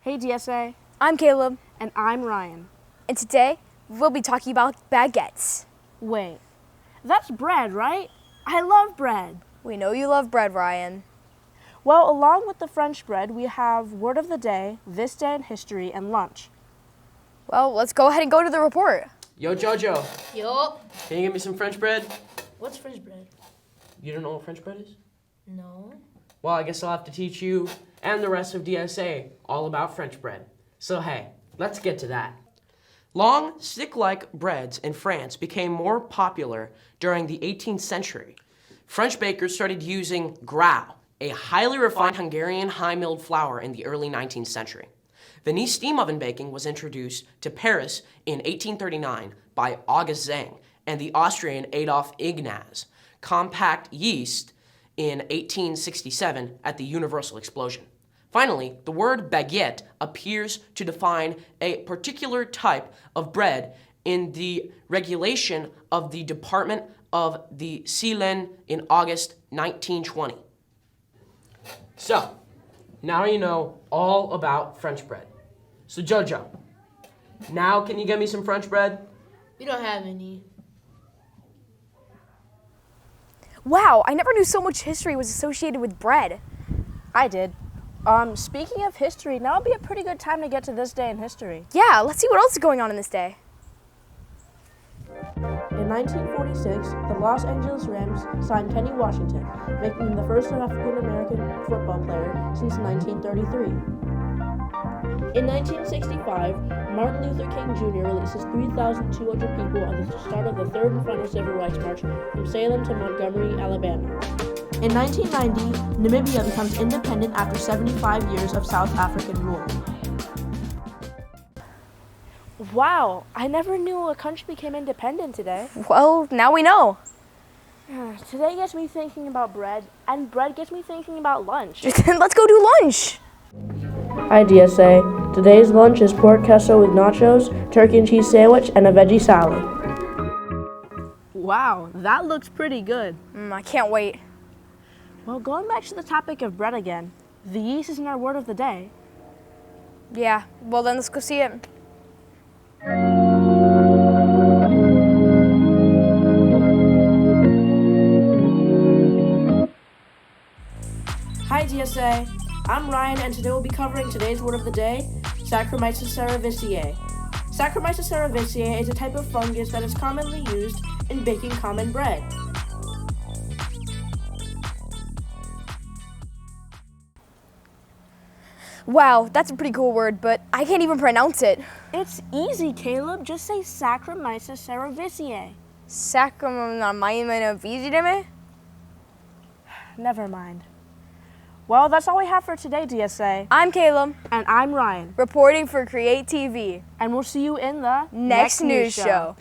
Hey DSA. I'm Caleb. And I'm Ryan. And today, we'll be talking about baguettes. Wait, that's bread, right? I love bread. We know you love bread, Ryan. Well, along with the French bread, we have Word of the Day, This Day in History, and Lunch. Well, let's go ahead and go to the report. Yo, Jojo. Yo. Can you give me some French bread? What's French bread? You don't know what French bread is? No. Well, I guess I'll have to teach you and the rest of DSA all about French bread. So hey, let's get to that. Long, stick-like breads in France became more popular during the 18th century. French bakers started using grau, a highly refined Hungarian high-milled flour, in the early 19th century. Viennese steam oven baking was introduced to Paris in 1839 by August Zeng and the Austrian Adolf Ignaz. Compact yeast in 1867 at the Universal Explosion. Finally, the word baguette appears to define a particular type of bread in the regulation of the Department of the Silene in August 1920. So, now you know all about French bread. So Jojo, now can you get me some French bread? We don't have any. Wow, I never knew so much history was associated with bread. I did. Speaking of history, now would be a pretty good time to get to this day in history. Yeah, let's see what else is going on in this day. In 1946, the Los Angeles Rams signed Kenny Washington, making him the first African-American football player since 1933. In 1965, Martin Luther King Jr. releases 3,200 people on the start of the third and final civil rights march from Salem to Montgomery, Alabama. In 1990, Namibia becomes independent after 75 years of South African rule. Wow, I never knew a country became independent today. Well, now we know. Today gets me thinking about bread, and bread gets me thinking about lunch. Let's go do lunch. Hi DSA. Today's lunch is pork queso with nachos, turkey and cheese sandwich, and a veggie salad. Wow, that looks pretty good. I can't wait. Well, going back to the topic of bread again, the yeast is in our word of the day. Yeah, well then let's go see it. Hi DSA, I'm Ryan and today we'll be covering today's word of the day, Saccharomyces cerevisiae. Saccharomyces cerevisiae is a type of fungus that is commonly used in baking common bread. Wow, that's a pretty cool word, but I can't even pronounce it. It's easy, Caleb. Just say Saccharomyces cerevisiae. Saccharomyces. Never mind. Well, that's all we have for today, DSA. I'm Caleb. And I'm Ryan. Reporting for Create TV. And we'll see you in the Next news show.